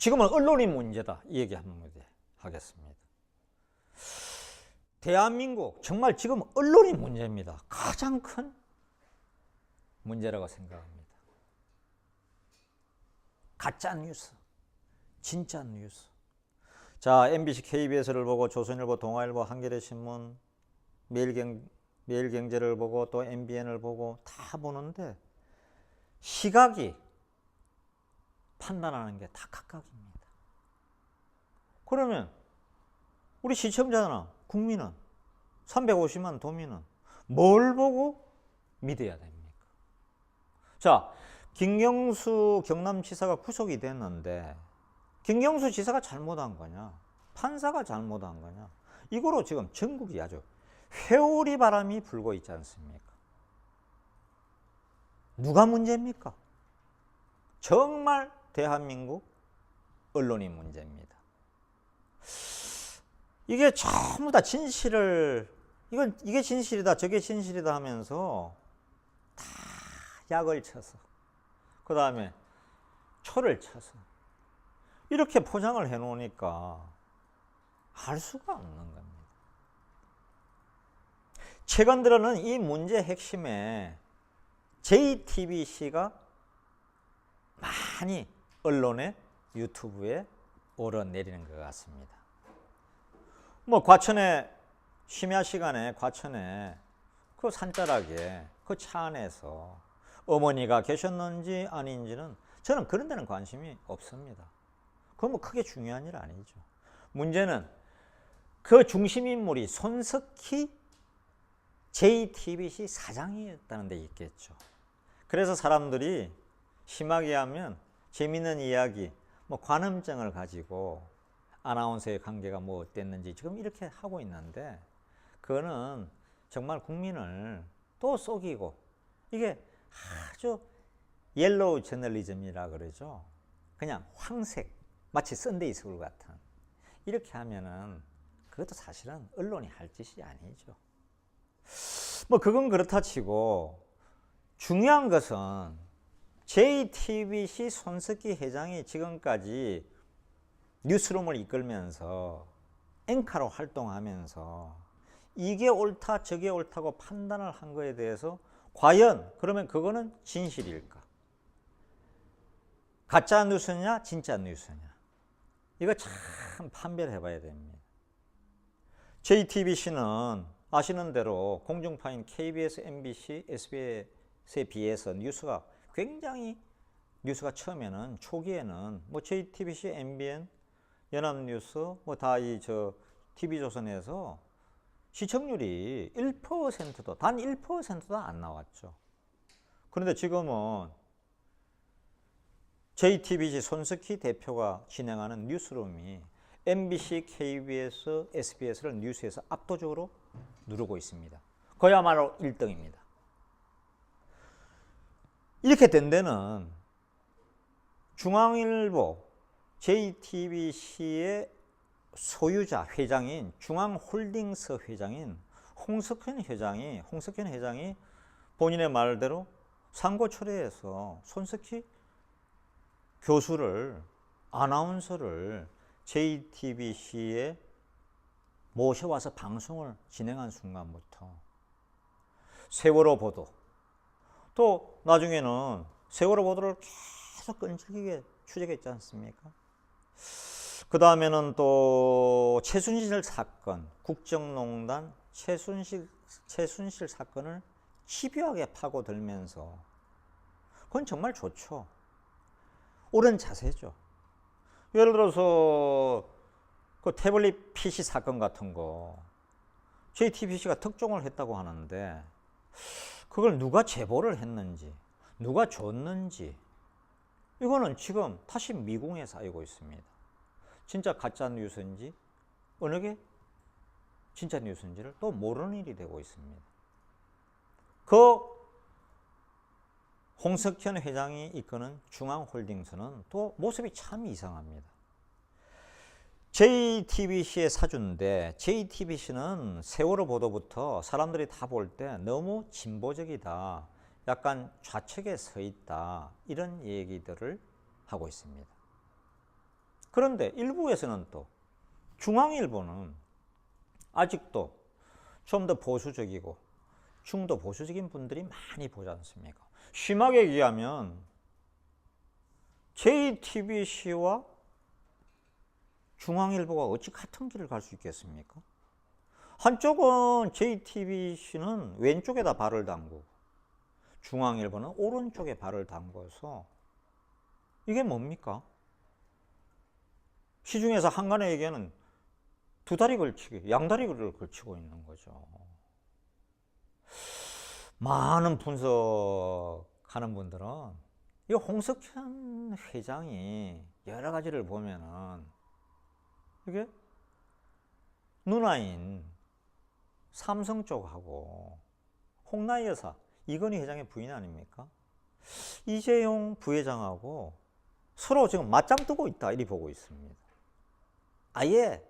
지금은 언론이 문제다. 이 얘기 한번 하겠습니다. 대한민국 정말 지금 언론이 문제입니다. 가장 큰 문제라고 생각합니다. 가짜 뉴스, 진짜 뉴스. 자, MBC, KBS를 보고 조선일보, 동아일보, 한겨레신문, 매일경제를 보고 또 MBN을 보고 다 보는데 시각이 판단하는 게 다 각각입니다. 그러면 우리 시청자나 국민은 350만 도민은 뭘 보고 믿어야 됩니까? 자, 김경수 경남지사가 구속이 됐는데 김경수 지사가 잘못한 거냐? 판사가 잘못한 거냐? 이거로 지금 전국이 아주 회오리 바람이 불고 있지 않습니까? 누가 문제입니까? 정말 대한민국 언론이 문제입니다. 이게 전부 다 진실을 이게 진실이다 저게 진실이다 하면서 다 약을 쳐서 그 다음에 초를 쳐서 이렇게 포장을 해 놓으니까 알 수가 없는 겁니다. 최근 들어는 이 문제의 핵심에 JTBC가 많이 언론에 유튜브에 오르내리는 것 같습니다. 뭐 과천에 심야 시간에 과천에 그 산자락에 그 차 안에서 어머니가 계셨는지 아닌지는 저는 그런 데는 관심이 없습니다. 그건 뭐 크게 중요한 일 아니죠. 문제는 그 중심 인물이 손석희 JTBC 사장이었다는 데 있겠죠. 그래서 사람들이 심하게 하면 재밌는 이야기, 뭐 관음증을 가지고 아나운서의 관계가 뭐 어땠는지 지금 이렇게 하고 있는데 그거는 정말 국민을 또 속이고 이게 아주 옐로우 저널리즘이라 그러죠. 그냥 황색, 마치 썬데이 스쿨 같은 이렇게 하면은 그것도 사실은 언론이 할 짓이 아니죠. 뭐 그건 그렇다 치고 중요한 것은 JTBC 손석희 회장이 지금까지 뉴스룸을 이끌면서 앵커로 활동하면서 이게 옳다 저게 옳다고 판단을 한 거에 대해서 과연 그러면 그거는 진실일까? 가짜 뉴스냐 진짜 뉴스냐? 이거 참 판별해 봐야 됩니다. JTBC는 아시는 대로 공중파인 KBS, MBC, SBS에 비해서 굉장히 뉴스가 처음에는 초기에는 뭐 JTBC, MBN, 연합뉴스 뭐 다 TV조선에서 시청률이 1%도 단 1%도 안 나왔죠. 그런데 지금은 JTBC 손석희 대표가 진행하는 뉴스룸이 MBC, KBS, SBS를 뉴스에서 압도적으로 누르고 있습니다. 그야말로 1등입니다. 이렇게 된 데는 중앙일보, JTBC의 소유자 회장인 중앙홀딩스 회장인 홍석현 회장이 본인의 말대로 상고초래해서 손석희 교수를 아나운서를 JTBC에 모셔와서 방송을 진행한 순간부터 세월호 보도 또 나중에는 세월호 보도를 계속 끈질기게 추적했지 않습니까? 그 다음에는 또 최순실 사건, 국정농단 최순실 사건을 집요하게 파고들면서 그건 정말 좋죠. 옳은 자세죠. 예를 들어서 그 태블릿 PC 사건 같은 거 JTBC가 특종을 했다고 하는데 그걸 누가 제보를 했는지 누가 줬는지 이거는 지금 다시 미궁에 쌓이고 있습니다. 진짜 가짜 뉴스인지 어느 게 진짜 뉴스인지를 또 모르는 일이 되고 있습니다. 그 홍석현 회장이 이끄는 중앙홀딩스는 또 모습이 참 이상합니다. JTBC의 사주인데 JTBC는 세월호 보도부터 사람들이 다 볼 때 너무 진보적이다. 약간 좌측에 서 있다. 이런 얘기들을 하고 있습니다. 그런데 일부에서는 또 중앙일보는 아직도 좀 더 보수적이고 중도 보수적인 분들이 많이 보지 않습니까? 심하게 얘기하면 JTBC와 중앙일보가 어찌 같은 길을 갈 수 있겠습니까? 한쪽은 JTBC는 왼쪽에다 발을 담그고 중앙일보는 오른쪽에 발을 담궈서 이게 뭡니까? 시중에서 한간에게는 두 다리 걸치기, 양다리를 걸치고 있는 거죠. 많은 분석하는 분들은 이 홍석현 회장이 여러 가지를 보면은 이게 누나인 삼성 쪽하고 홍나희 여사, 이건희 회장의 부인 아닙니까? 이재용 부회장하고 서로 지금 맞짱 뜨고 있다, 이리 보고 있습니다. 아예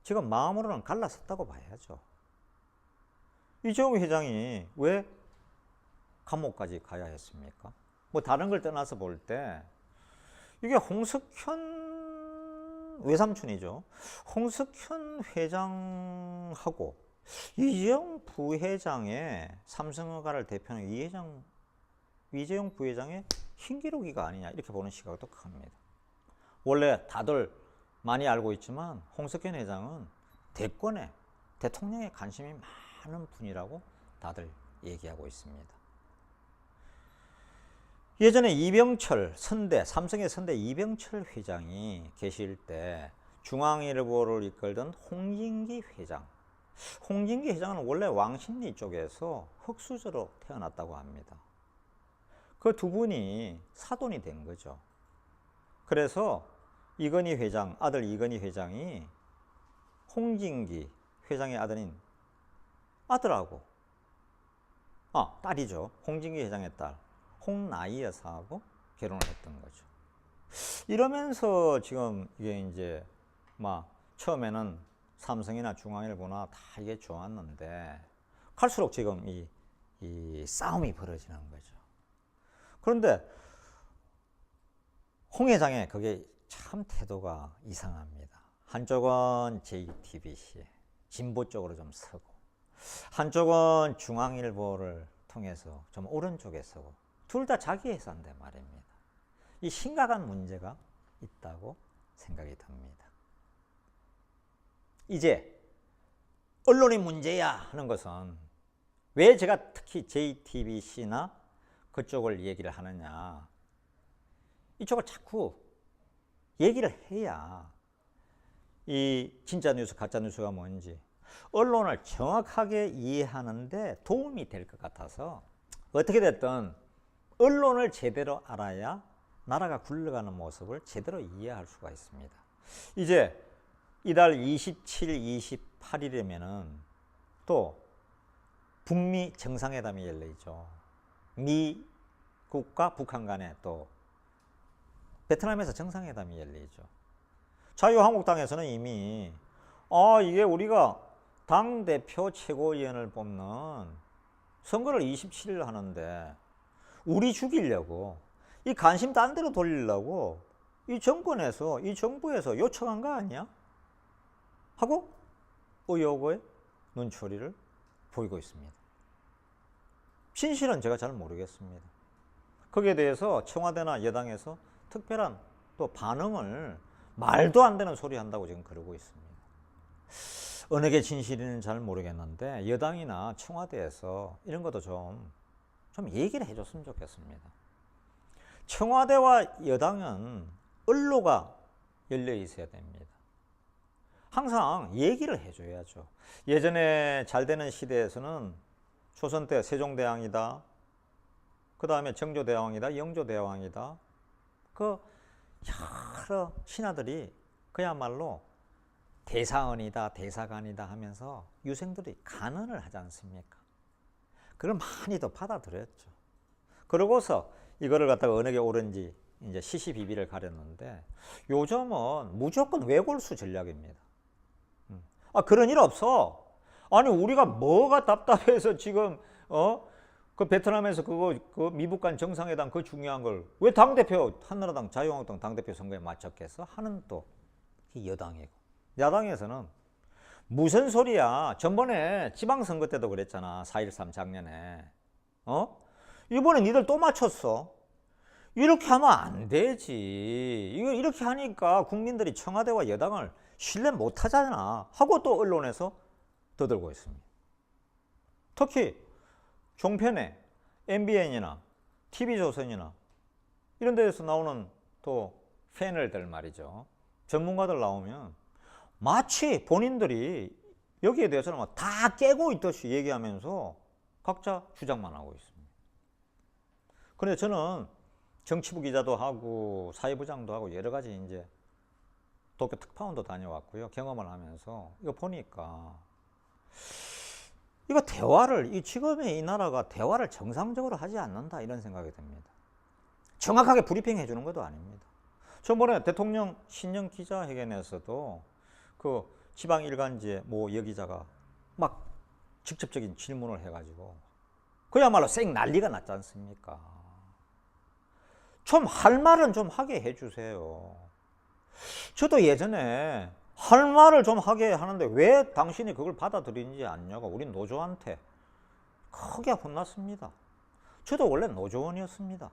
지금 마음으로는 갈라섰다고 봐야죠. 이재용 회장이 왜 감옥까지 가야 했습니까? 뭐 다른 걸 떠나서 볼 때 이게 홍석현 외삼촌이죠. 홍석현 회장하고 이재용 부회장의 삼성화를 대표하는 이재용 부회장의 흰기록이가 아니냐, 이렇게 보는 시각도 큽니다. 원래 다들 많이 알고 있지만 홍석현 회장은 대권에, 대통령에 관심이 많은 분이라고 다들 얘기하고 있습니다. 예전에 이병철 삼성의 선대 이병철 회장이 계실 때 중앙일보를 이끌던 홍진기 회장은 원래 왕십리 쪽에서 흑수저로 태어났다고 합니다. 그 두 분이 사돈이 된 거죠. 그래서 이건희 회장, 아들 이건희 회장이 홍진기 회장의 아들하고 딸이죠. 홍진기 회장의 딸 홍나희 여사하고 결혼을 했던 거죠. 이러면서 지금 이게 이제 처음에는 삼성이나 중앙일보나 다 이게 좋았는데 갈수록 지금 이 싸움이 벌어지는 거죠. 그런데 홍 회장의 그게 참 태도가 이상합니다. 한쪽은 JTBC 진보 쪽으로 좀 서고, 한쪽은 중앙일보를 통해서 좀 오른쪽에 서고, 둘 다 자기 회사인데 말입니다. 이 심각한 문제가 있다고 생각이 듭니다. 이제 언론이 문제야 하는 것은 왜 제가 특히 JTBC나 그쪽을 얘기를 하느냐, 이쪽을 자꾸 얘기를 해야 이 진짜 뉴스, 가짜 뉴스가 뭔지 언론을 정확하게 이해하는데 도움이 될 것 같아서 어떻게 됐든 언론을 제대로 알아야 나라가 굴러가는 모습을 제대로 이해할 수가 있습니다. 이제 이달 27, 28일이면은 또 북미 정상회담이 열리죠. 미국과 북한 간에 또 베트남에서 정상회담이 열리죠. 자유한국당에서는 이미 이게 우리가 당대표 최고위원을 뽑는 선거를 27일 하는데 우리 죽이려고, 이 관심 딴 데로 돌리려고 이 정권에서, 이 정부에서 요청한 거 아니야? 하고 의혹의 눈초리를 보이고 있습니다. 진실은 제가 잘 모르겠습니다. 거기에 대해서 청와대나 여당에서 특별한 또 반응을, 말도 안 되는 소리 한다고 지금 그러고 있습니다. 어느 게 진실인지는 잘 모르겠는데 여당이나 청와대에서 이런 것도 좀 얘기를 해줬으면 좋겠습니다. 청와대와 여당은 언로가 열려 있어야 됩니다. 항상 얘기를 해줘야죠. 예전에 잘 되는 시대에서는 조선 때 세종대왕이다, 그 다음에 정조대왕이다, 영조대왕이다, 그 여러 신하들이 그야말로 대사언이다, 대사관이다 하면서 유생들이 간언을 하지 않습니까? 그걸 많이도 받아들였죠. 그러고서 이거를 갖다가 어느 게 옳은지 이제 시시비비를 가렸는데 요즘은 무조건 외골수 전략입니다. 그런 일 없어. 아니 우리가 뭐가 답답해서 지금 그 베트남에서 그 미북 간 정상회담 그 중요한 걸 왜 당대표 한나라당 자유한국당 당대표 선거에 맞췄겠어? 하는 또 여당이고 야당에서는 무슨 소리야? 전번에 지방선거 때도 그랬잖아. 4.13 작년에. 이번에 니들 또 맞췄어. 이렇게 하면 안 되지. 이렇게 하니까 국민들이 청와대와 여당을 신뢰 못 하잖아. 하고 또 언론에서 떠들고 있습니다. 특히 종편에 MBN이나 TV조선이나 이런 데에서 나오는 또 패널들 말이죠. 전문가들 나오면 마치 본인들이 여기에 대해서는 다 깨고 있듯이 얘기하면서 각자 주장만 하고 있습니다. 그런데 저는 정치부 기자도 하고 사회부장도 하고 여러 가지 이제 도쿄 특파원도 다녀왔고요. 경험을 하면서 이거 보니까 이거 대화를 지금의 이 나라가 대화를 정상적으로 하지 않는다 이런 생각이 듭니다. 정확하게 브리핑해 주는 것도 아닙니다. 저번에 대통령 신년 기자회견에서도 그 지방 일간지의 모 여기자가 막 직접적인 질문을 해가지고 그야말로 쌩 난리가 났지 않습니까? 좀 할 말은 좀 하게 해주세요. 저도 예전에 할 말을 좀 하게 하는데 왜 당신이 그걸 받아들이는지 않냐고 우리 노조한테 크게 혼났습니다. 저도 원래 노조원이었습니다.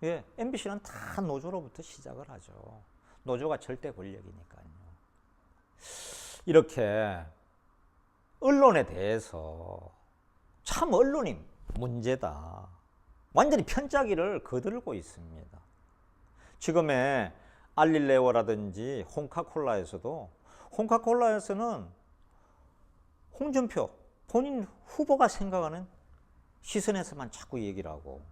예, MBC는 다 노조로부터 시작을 하죠. 노조가 절대 권력이니까요. 이렇게 언론에 대해서 참 언론이 문제다. 완전히 편짜기를 거들고 있습니다. 지금의 알릴레오라든지 홍카콜라에서도 홍카콜라에서는 홍준표 본인 후보가 생각하는 시선에서만 자꾸 얘기를 하고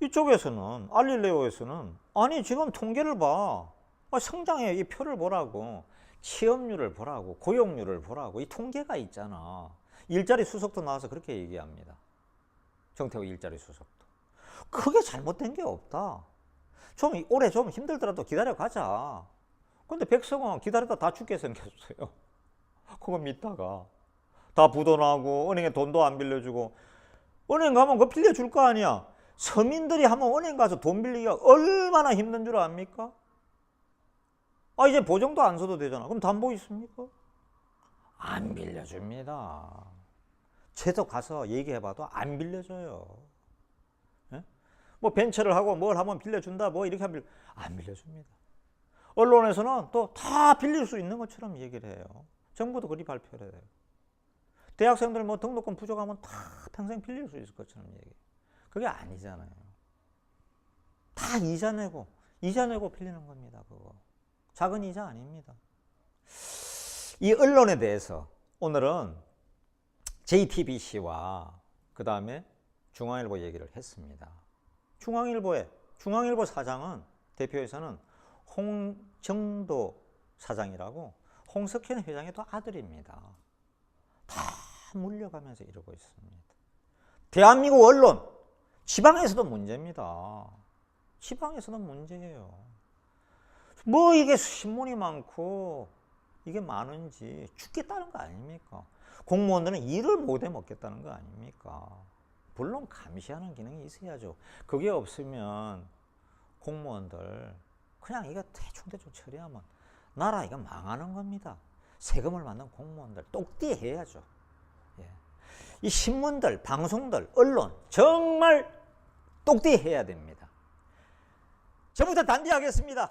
이쪽에서는 알릴레오에서는 아니 지금 통계를 봐. 성장의 이 표를 보라고 취업률을 보라고 고용률을 보라고 이 통계가 있잖아. 일자리 수석도 나와서 그렇게 얘기합니다. 정태호 일자리 수석도. 크게 잘못된 게 없다. 좀 올해 좀 힘들더라도 기다려 가자. 근데 백성은 기다리다 다 죽게 생겼어요. 그거 믿다가 다 부도나고 은행에 돈도 안 빌려주고 은행 가면 그거 빌려줄 거 아니야. 서민들이 한번 은행 가서 돈 빌리기가 얼마나 힘든 줄 압니까? 이제 보증도 안 써도 되잖아. 그럼 담보 있습니까? 안 빌려줍니다. 쟤도 가서 얘기해봐도 안 빌려줘요. 예? 뭐 벤처를 하고 뭘 하면 빌려준다 뭐 이렇게 하면 안 빌려줍니다. 언론에서는 또 다 빌릴 수 있는 것처럼 얘기를 해요. 정부도 그리 발표를 해요. 대학생들 뭐 등록금 부족하면 다 평생 빌릴 수 있을 것처럼 얘기해요. 그게 아니잖아요. 다 이자 내고 빌리는 겁니다. 그거 작은 이자 아닙니다. 이 언론에 대해서 오늘은 JTBC와 그 다음에 중앙일보 얘기를 했습니다. 중앙일보 사장은 대표에서는 홍정도 사장이라고 홍석현 회장의 또 아들입니다. 다 물려가면서 이러고 있습니다. 대한민국 언론 지방에서도 문제입니다. 지방에서도 문제예요. 뭐 이게 신문이 많고 이게 많은지 죽겠다는 거 아닙니까? 공무원들은 일을 못해 먹겠다는 거 아닙니까? 물론 감시하는 기능이 있어야죠. 그게 없으면 공무원들 그냥 이거 대충 처리하면 나라 이거 망하는 겁니다. 세금을 받는 공무원들 똑띠해야죠. 예. 이 신문들, 방송들, 언론 정말 똑띠해야 됩니다. 저부터 단디하겠습니다.